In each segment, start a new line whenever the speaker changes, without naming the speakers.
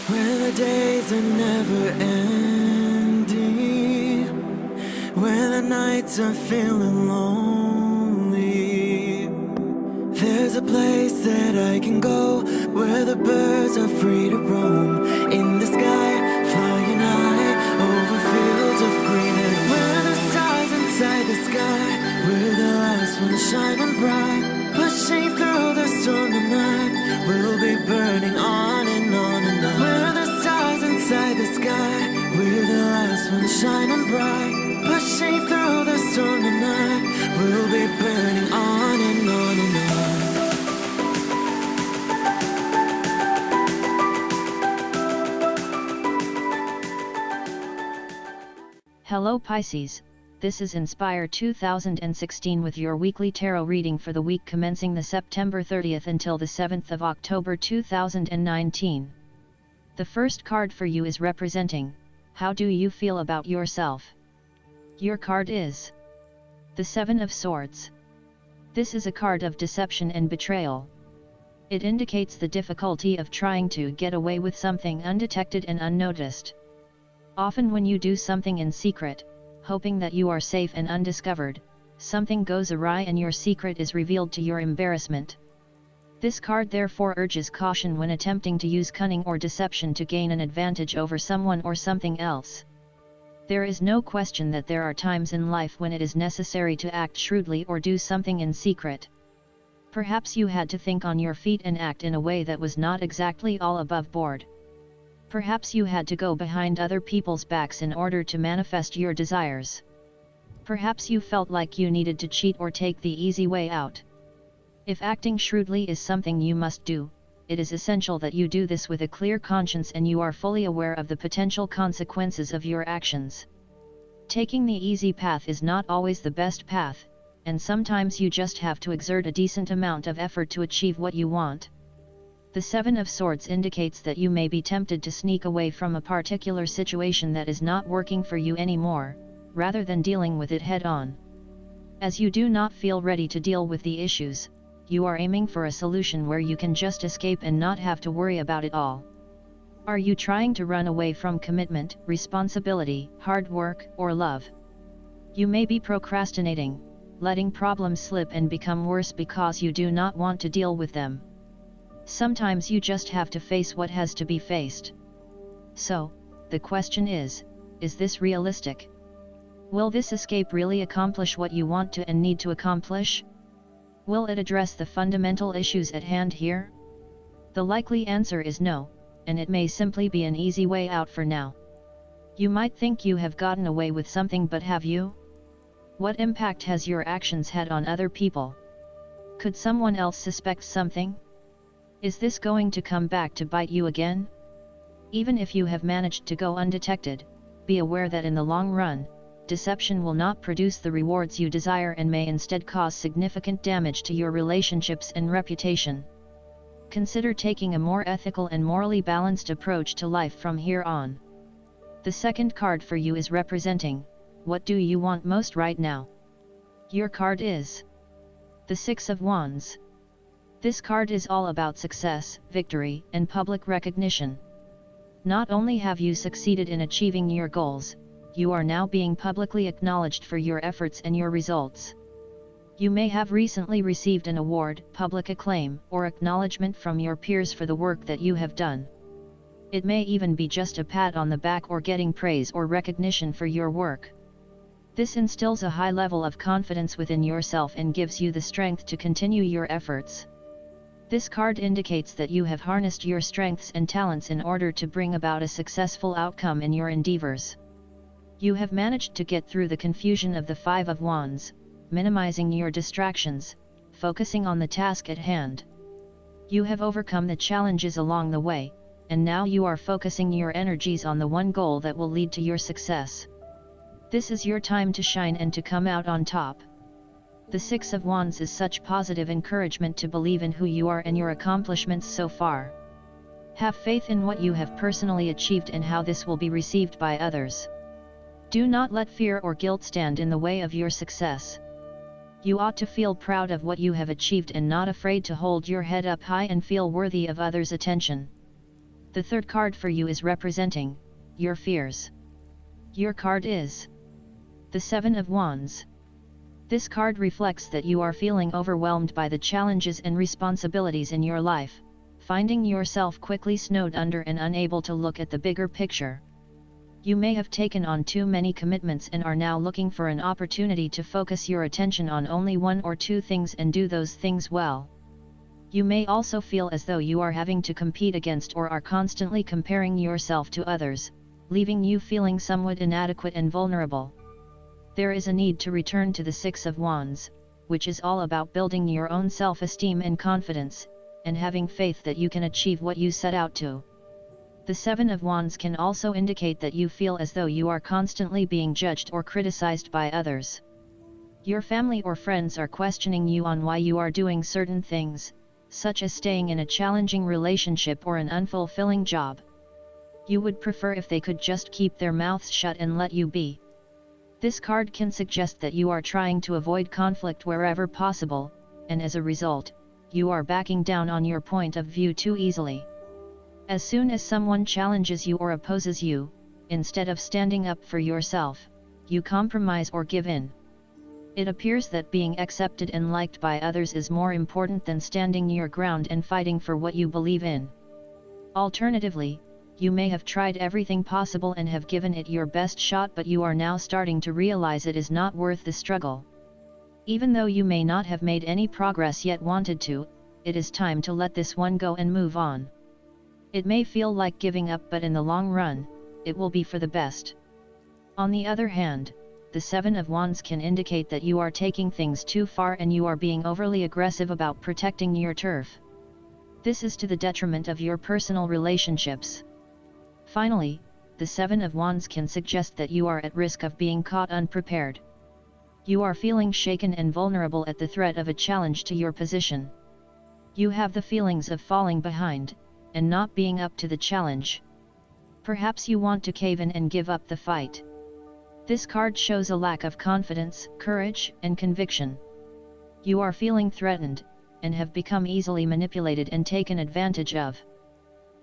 When the days are never ending, when the nights are feeling lonely, there's a place that I can go where the birds are free to roam. In the sky, flying high over fields of green. And where the stars inside the sky, we're the last ones shining bright. Pushing through the storm tonight, we'll be burning on and on and on. We're the stars inside the sky, we're the last ones shining bright. Pushing through the storm tonight, we'll be burning on and on and on.
Hello Pisces, this is Inspire 2016 with your weekly tarot reading for the week commencing the September 30th until the 7th of October 2019. The first card for you is representing, how do you feel about yourself? Your card is the Seven of Swords. This is a card of deception and betrayal. It indicates the difficulty of trying to get away with something undetected and unnoticed. Often when you do something in secret, hoping that you are safe and undiscovered, something goes awry and your secret is revealed to your embarrassment. This card therefore urges caution when attempting to use cunning or deception to gain an advantage over someone or something else. There is no question that there are times in life when it is necessary to act shrewdly or do something in secret. Perhaps you had to think on your feet and act in a way that was not exactly all above board. Perhaps you had to go behind other people's backs in order to manifest your desires. Perhaps you felt like you needed to cheat or take the easy way out. If acting shrewdly is something you must do, it is essential that you do this with a clear conscience and you are fully aware of the potential consequences of your actions. Taking the easy path is not always the best path, and sometimes you just have to exert a decent amount of effort to achieve what you want. The Seven of Swords indicates that you may be tempted to sneak away from a particular situation that is not working for you anymore, rather than dealing with it head-on. As you do not feel ready to deal with the issues, you are aiming for a solution where you can just escape and not have to worry about it all. Are you trying to run away from commitment, responsibility, hard work, or love? You may be procrastinating, letting problems slip and become worse because you do not want to deal with them. Sometimes you just have to face what has to be faced. So, the question is this realistic? Will this escape really accomplish what you want to and need to accomplish? Will it address the fundamental issues at hand here? The likely answer is no, and it may simply be an easy way out for now. You might think you have gotten away with something, but have you? What impact has your actions had on other people? Could someone else suspect something? Is this going to come back to bite you again? Even if you have managed to go undetected, be aware that in the long run, deception will not produce the rewards you desire and may instead cause significant damage to your relationships and reputation. Consider taking a more ethical and morally balanced approach to life from here on. The second card for you is representing, what do you want most right now? Your card is the Six of Wands. This card is all about success, victory, and public recognition. Not only have you succeeded in achieving your goals, you are now being publicly acknowledged for your efforts and your results. You may have recently received an award, public acclaim, or acknowledgement from your peers for the work that you have done. It may even be just a pat on the back or getting praise or recognition for your work. This instills a high level of confidence within yourself and gives you the strength to continue your efforts. This card indicates that you have harnessed your strengths and talents in order to bring about a successful outcome in your endeavors. You have managed to get through the confusion of the Five of Wands, minimizing your distractions, focusing on the task at hand. You have overcome the challenges along the way, and now you are focusing your energies on the one goal that will lead to your success. This is your time to shine and to come out on top. The Six of Wands is such positive encouragement to believe in who you are and your accomplishments so far. Have faith in what you have personally achieved and how this will be received by others. Do not let fear or guilt stand in the way of your success. You ought to feel proud of what you have achieved and not afraid to hold your head up high and feel worthy of others' attention. The third card for you is representing your fears. Your card is the Seven of Wands. This card reflects that you are feeling overwhelmed by the challenges and responsibilities in your life, finding yourself quickly snowed under and unable to look at the bigger picture. You may have taken on too many commitments and are now looking for an opportunity to focus your attention on only one or two things and do those things well. You may also feel as though you are having to compete against or are constantly comparing yourself to others, leaving you feeling somewhat inadequate and vulnerable. There is a need to return to the Six of Wands, which is all about building your own self-esteem and confidence, and having faith that you can achieve what you set out to. The Seven of Wands can also indicate that you feel as though you are constantly being judged or criticized by others. Your family or friends are questioning you on why you are doing certain things, such as staying in a challenging relationship or an unfulfilling job. You would prefer if they could just keep their mouths shut and let you be. This card can suggest that you are trying to avoid conflict wherever possible, and as a result, you are backing down on your point of view too easily. As soon as someone challenges you or opposes you, instead of standing up for yourself, you compromise or give in. It appears that being accepted and liked by others is more important than standing your ground and fighting for what you believe in. Alternatively, you may have tried everything possible and have given it your best shot, but you are now starting to realize it is not worth the struggle. Even though you may not have made any progress yet wanted to, it is time to let this one go and move on. It may feel like giving up, but in the long run, it will be for the best. On the other hand, the Seven of Wands can indicate that you are taking things too far and you are being overly aggressive about protecting your turf. This is to the detriment of your personal relationships. Finally, the Seven of Wands can suggest that you are at risk of being caught unprepared. You are feeling shaken and vulnerable at the threat of a challenge to your position. You have the feelings of falling behind, and not being up to the challenge. Perhaps you want to cave in and give up the fight. This card shows a lack of confidence, courage, and conviction. You are feeling threatened, and have become easily manipulated and taken advantage of.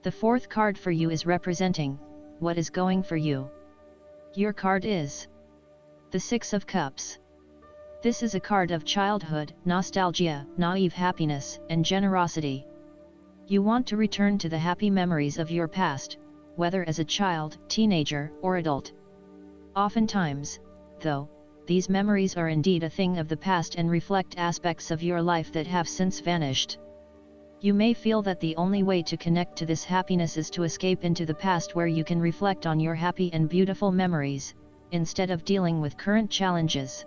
The fourth card for you is representing what is going for you. Your card is the Six of Cups. This is a card of childhood, nostalgia, naive happiness, and generosity. You want to return to the happy memories of your past, whether as a child, teenager, or adult. Oftentimes, though, these memories are indeed a thing of the past and reflect aspects of your life that have since vanished. You may feel that the only way to connect to this happiness is to escape into the past, where you can reflect on your happy and beautiful memories, instead of dealing with current challenges.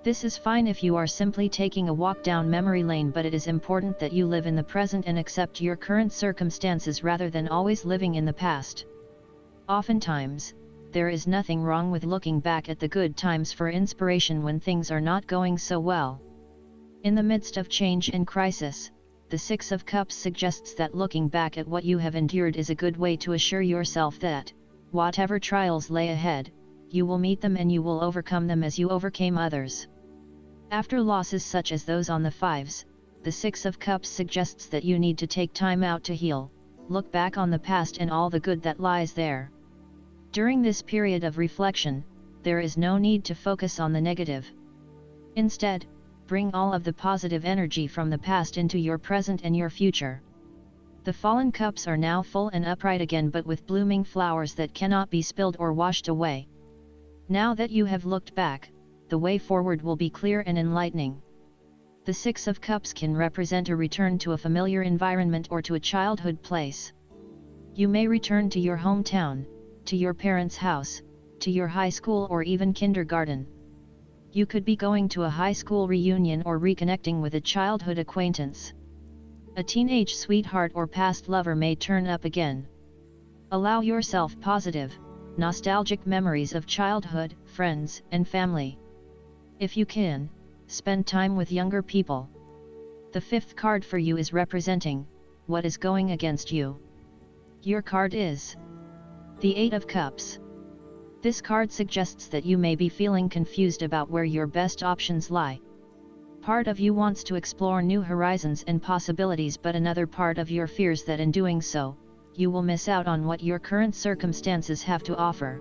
This is fine if you are simply taking a walk down memory lane, but it is important that you live in the present and accept your current circumstances rather than always living in the past. Oftentimes, there is nothing wrong with looking back at the good times for inspiration when things are not going so well. In the midst of change and crisis, the Six of Cups suggests that looking back at what you have endured is a good way to assure yourself that, whatever trials lay ahead, you will meet them and you will overcome them as you overcame others. After losses such as those on the Fives, the Six of Cups suggests that you need to take time out to heal, look back on the past and all the good that lies there. During this period of reflection, there is no need to focus on the negative. Instead, bring all of the positive energy from the past into your present and your future. The fallen cups are now full and upright again, but with blooming flowers that cannot be spilled or washed away. Now that you have looked back, the way forward will be clear and enlightening. The Six of Cups can represent a return to a familiar environment or to a childhood place. You may return to your hometown, to your parents' house, to your high school or even kindergarten. You could be going to a high school reunion or reconnecting with a childhood acquaintance. A teenage sweetheart or past lover may turn up again. Allow yourself positive, nostalgic memories of childhood, friends, and family. If you can, spend time with younger people. The fifth card for you is representing what is going against you. Your card is the Eight of Cups. This card suggests that you may be feeling confused about where your best options lie. Part of you wants to explore new horizons and possibilities, but another part of you fears that in doing so, you will miss out on what your current circumstances have to offer.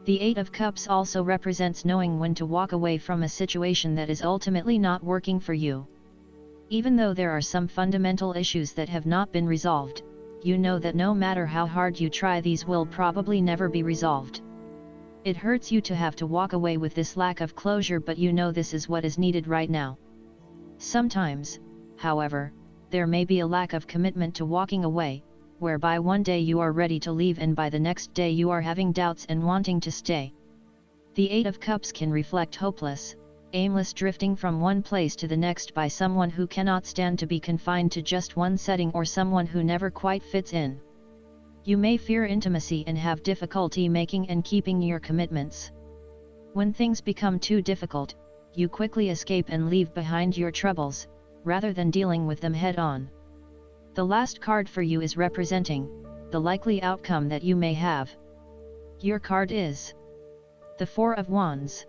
The Eight of Cups also represents knowing when to walk away from a situation that is ultimately not working for you. Even though there are some fundamental issues that have not been resolved, you know that no matter how hard you try, these will probably never be resolved. It hurts you to have to walk away with this lack of closure, but you know this is what is needed right now. Sometimes, however, there may be a lack of commitment to walking away, whereby one day you are ready to leave and by the next day you are having doubts and wanting to stay. The Eight of Cups can reflect hopeless, aimless drifting from one place to the next by someone who cannot stand to be confined to just one setting or someone who never quite fits in. You may fear intimacy and have difficulty making and keeping your commitments. When things become too difficult, you quickly escape and leave behind your troubles, rather than dealing with them head-on. The last card for you is representing the likely outcome that you may have. Your card is the Four of Wands.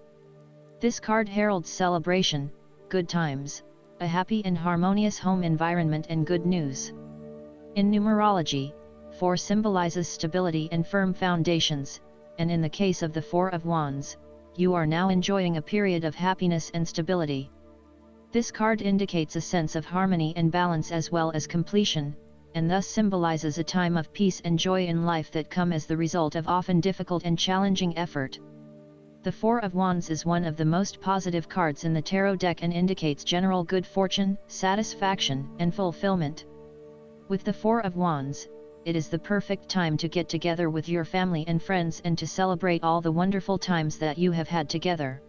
This card heralds celebration, good times, a happy and harmonious home environment and good news. In numerology, 4 symbolizes stability and firm foundations, and in the case of the Four of Wands, you are now enjoying a period of happiness and stability. This card indicates a sense of harmony and balance as well as completion, and thus symbolizes a time of peace and joy in life that come as the result of often difficult and challenging effort. The Four of Wands is one of the most positive cards in the tarot deck and indicates general good fortune, satisfaction, and fulfillment. With the Four of Wands, it is the perfect time to get together with your family and friends and to celebrate all the wonderful times that you have had together.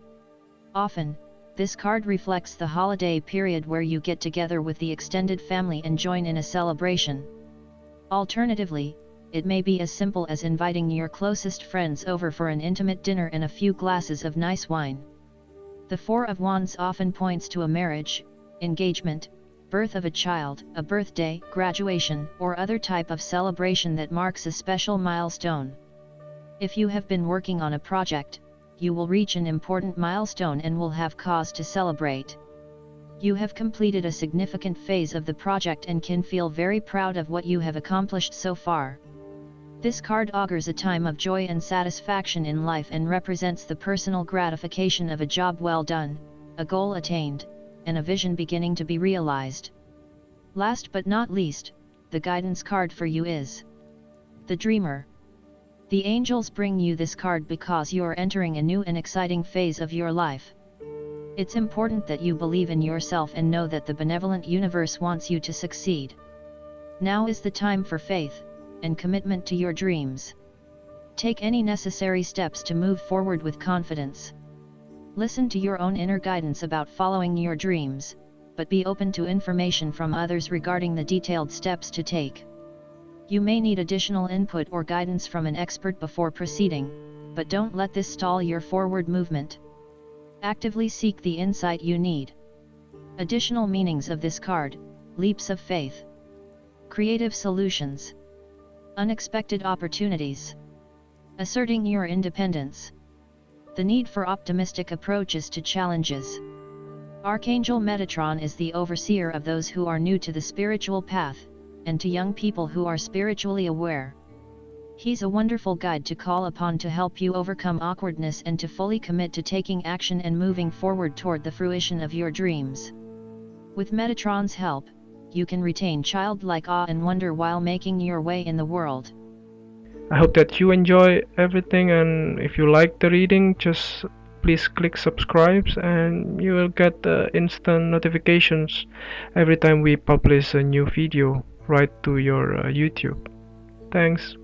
Often, this card reflects the holiday period where you get together with the extended family and join in a celebration. Alternatively, it may be as simple as inviting your closest friends over for an intimate dinner and a few glasses of nice wine. The Four of Wands often points to a marriage, engagement, birth of a child, a birthday, graduation, or other type of celebration that marks a special milestone. If you have been working on a project, you will reach an important milestone and will have cause to celebrate. You have completed a significant phase of the project and can feel very proud of what you have accomplished so far. This card augurs a time of joy and satisfaction in life and represents the personal gratification of a job well done, a goal attained, and a vision beginning to be realized. Last but not least, the guidance card for you is the Dreamer. The angels bring you this card because you are entering a new and exciting phase of your life. It's important that you believe in yourself and know that the benevolent universe wants you to succeed. Now is the time for faith and commitment to your dreams. Take any necessary steps to move forward with confidence. Listen to your own inner guidance about following your dreams, but be open to information from others regarding the detailed steps to take. You may need additional input or guidance from an expert before proceeding, but don't let this stall your forward movement. Actively seek the insight you need. Additional meanings of this card: leaps of faith, creative solutions, unexpected opportunities, asserting your independence, the need for optimistic approaches to challenges. Archangel Metatron is the overseer of those who are new to the spiritual path, and to young people who are spiritually aware. He's a wonderful guide to call upon to help you overcome awkwardness and to fully commit to taking action and moving forward toward the fruition of your dreams. With Metatron's help, you can retain childlike awe and wonder while making your way in the world.
I hope that you enjoy everything, and if you like the reading, just please click subscribe and you will get instant notifications every time we publish a new video right to your YouTube. Thanks.